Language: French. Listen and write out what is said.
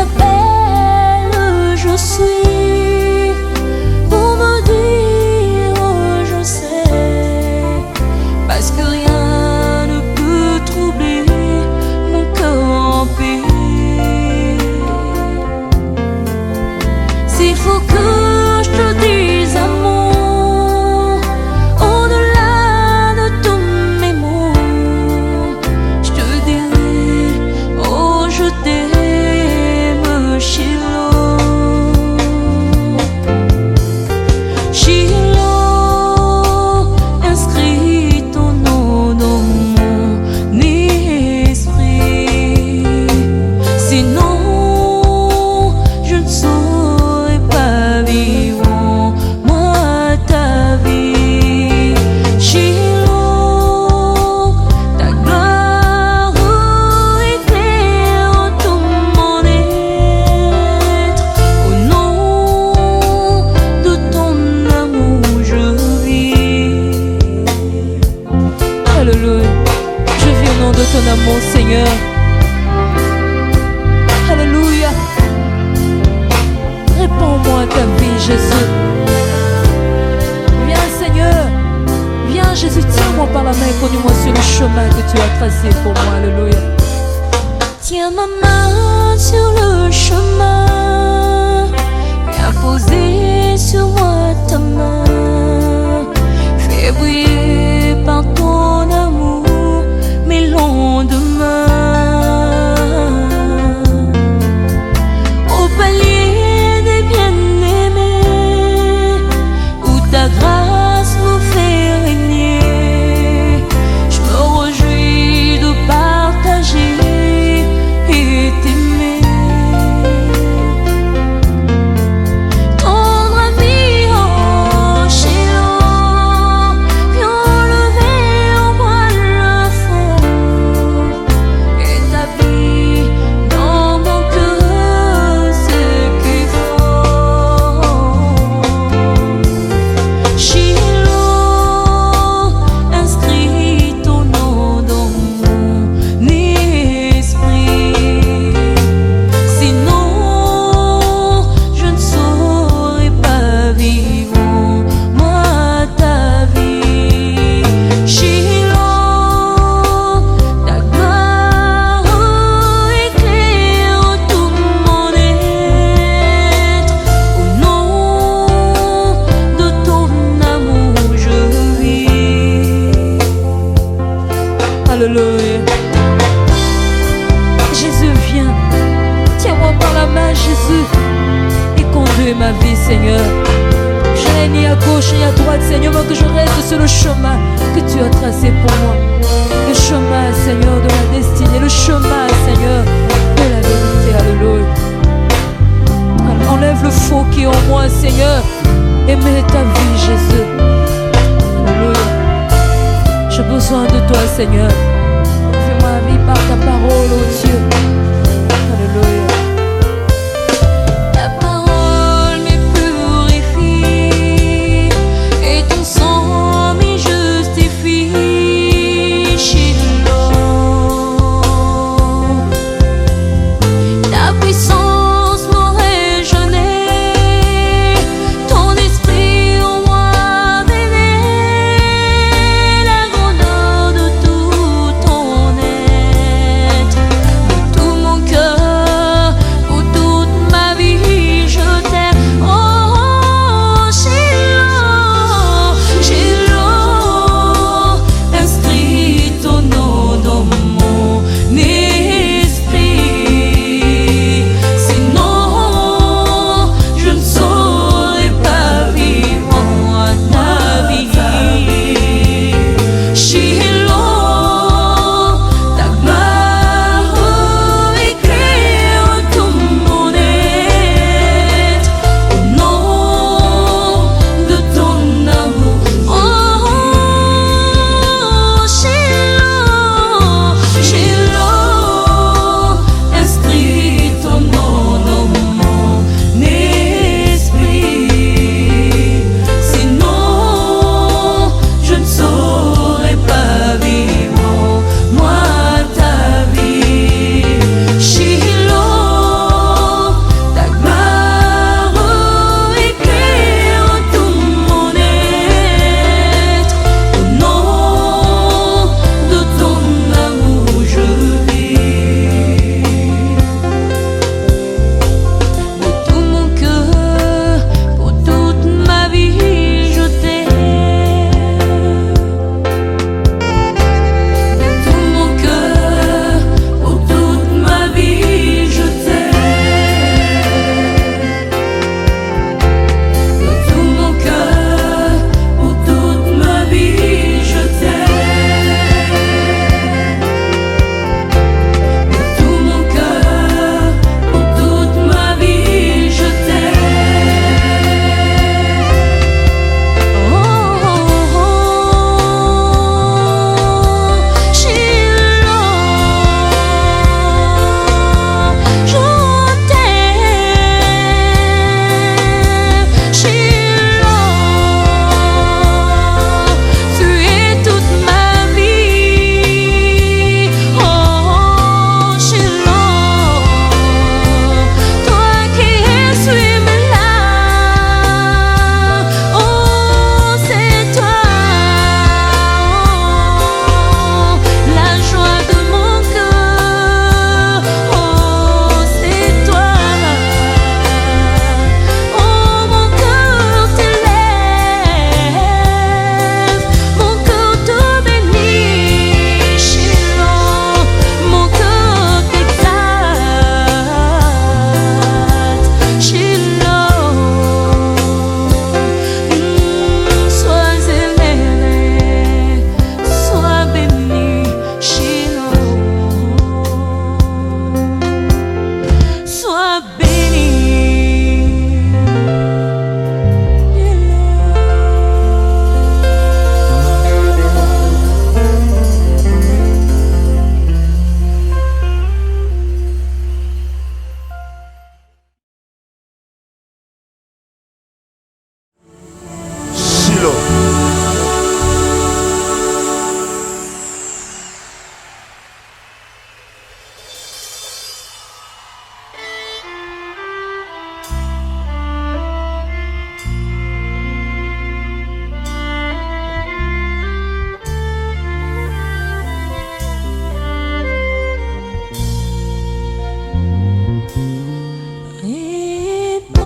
appelles, je suis, pour me dire je sais, parce que rien ne peut troubler mon cœur en paix. S'il faut que je te dise amour, au-delà de tous mes mots, je te dirai, oh je t'aime, Shiloh. Shiloh, inscris ton nom dans mon esprit, sinon je ne saurais pas vivre moi ta vie. Shiloh, ta gloire éclaire tout mon être. Au nom de ton amour je vis. Alléluia, je vis au nom de ton amour, Seigneur. Alléluia. Réponds-moi ta vie, Jésus. Viens, Seigneur. Viens, Jésus, tiens-moi par la main et conduis-moi sur le chemin que tu as tracé pour moi. Alléluia. Tiens ma main sur le chemin. Viens poser sur moi ta main. Fais briller par ton amour mes lendemains. Au palier des bien-aimés, où ta grâce nous fait régner, je me réjouis de partager et t'aimer. Tendre ami, oh Shiloh, viens enlever en moi le fond, établis dans mon cœur ce qu'il faut. Shiloh, inscris ton nom dans mon esprit, sinon je ne saurais pas vivre moi ta vie. Shiloh, ta gloire éclaire tout mon être. Au nom de ton amour je vis. Alléluia. Jésus, viens, tiens-moi par la main, Jésus, et conduis ma vie, Seigneur. Je n'ai ni à gauche ni à droite, Seigneur, mais que je reste sur le chemin que tu as tracé pour moi. Le chemin, Seigneur, de la destinée, le chemin, Seigneur, de la vérité. Alléluia. Alors, enlève le faux qui est en moi, Seigneur, et mets ta vie, Jésus. Alléluia. J'ai besoin de toi, Seigneur. Fais-moi vivre par ta parole, oh Dieu.